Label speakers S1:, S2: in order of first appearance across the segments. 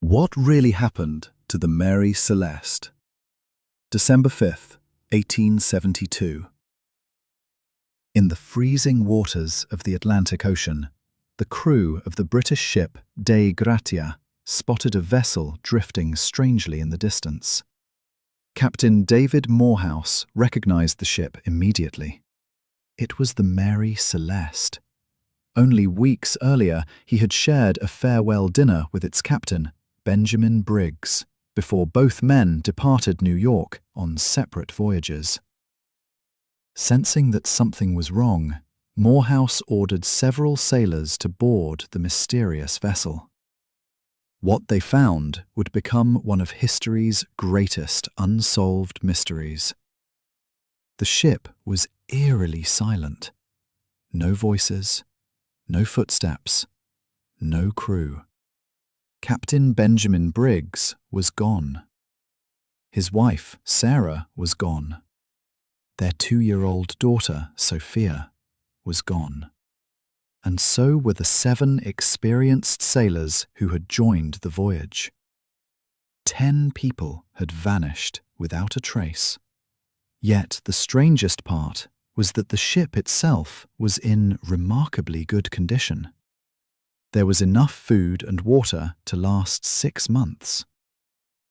S1: What really happened to the Mary Celeste? December 5th, 1872. In the freezing waters of the Atlantic Ocean, the crew of the British ship Dei Gratia spotted a vessel drifting strangely in the distance. Captain David Morehouse recognized the ship immediately. It was the Mary Celeste. Only weeks earlier, he had shared a farewell dinner with its captain, Benjamin Briggs, before both men departed New York on separate voyages. Sensing that something was wrong, Morehouse ordered several sailors to board the mysterious vessel. What they found would become one of history's greatest unsolved mysteries. The ship was eerily silent. No voices, no footsteps, no crew. Captain Benjamin Briggs was gone. His wife, Sarah, was gone. Their 2-year-old daughter, Sophia, was gone. And so were the 7 experienced sailors who had joined the voyage. 10 people had vanished without a trace. Yet the strangest part was that the ship itself was in remarkably good condition. There was enough food and water to last 6 months.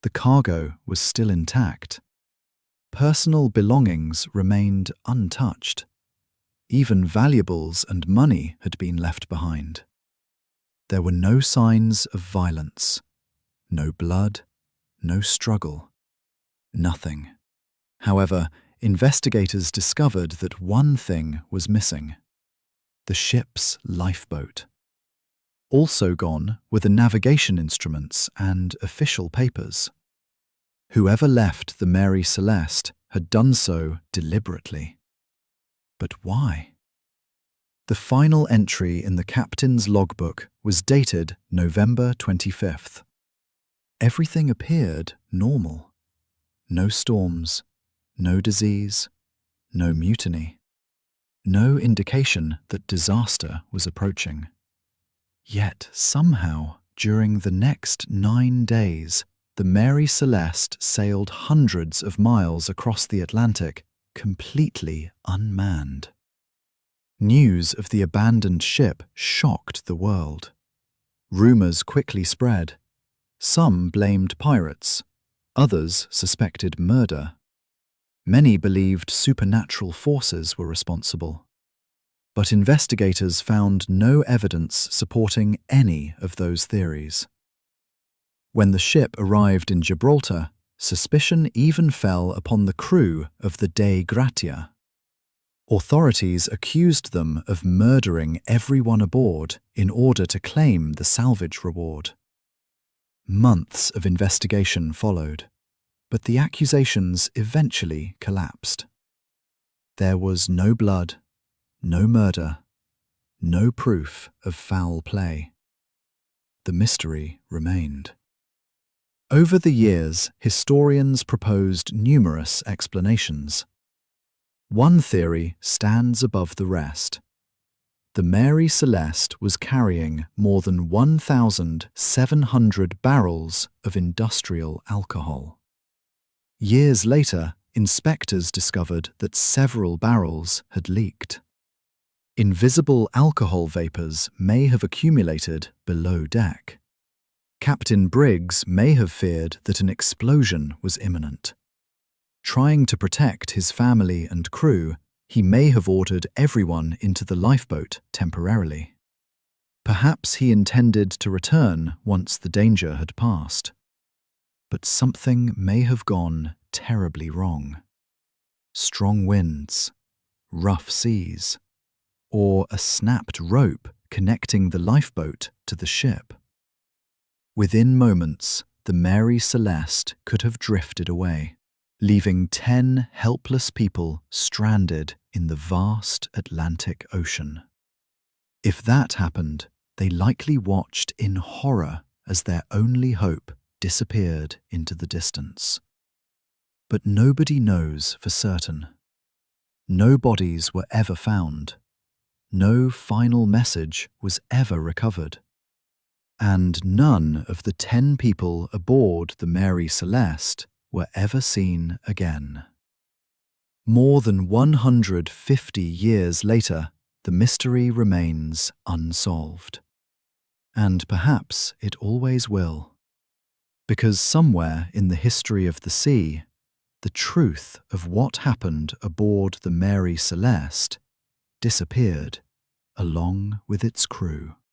S1: The cargo was still intact. Personal belongings remained untouched. Even valuables and money had been left behind. There were no signs of violence, no blood, no struggle, nothing. However, investigators discovered that one thing was missing: the ship's lifeboat. Also gone were the navigation instruments and official papers. Whoever left the Mary Celeste had done so deliberately. But why? The final entry in the captain's logbook was dated November 25th. Everything appeared normal. No storms, no disease, no mutiny. No indication that disaster was approaching. Yet somehow, during the next 9 days, the Mary Celeste sailed hundreds of miles across the Atlantic, completely unmanned. News of the abandoned ship shocked the world. Rumors quickly spread. Some blamed pirates, others suspected murder. Many believed supernatural forces were responsible. But investigators found no evidence supporting any of those theories. When the ship arrived in Gibraltar, suspicion even fell upon the crew of the Dei Gratia. Authorities accused them of murdering everyone aboard in order to claim the salvage reward. Months of investigation followed, but the accusations eventually collapsed. There was no blood, no murder, no proof of foul play. The mystery remained. Over the years, historians proposed numerous explanations. One theory stands above the rest. The Mary Celeste was carrying more than 1,700 barrels of industrial alcohol. Years later, inspectors discovered that several barrels had leaked. Invisible alcohol vapors may have accumulated below deck. Captain Briggs may have feared that an explosion was imminent. Trying to protect his family and crew, he may have ordered everyone into the lifeboat temporarily. Perhaps he intended to return once the danger had passed. But something may have gone terribly wrong. Strong winds, rough seas, or a snapped rope connecting the lifeboat to the ship. Within moments, the Mary Celeste could have drifted away, leaving 10 helpless people stranded in the vast Atlantic Ocean. If that happened, they likely watched in horror as their only hope disappeared into the distance. But nobody knows for certain. No bodies were ever found. No final message was ever recovered. and none of the 10 people aboard the Mary Celeste were ever seen again. More than 150 years later, the mystery remains unsolved. And perhaps it always will. Because somewhere in the history of the sea, the truth of what happened aboard the Mary Celeste disappeared along with its crew.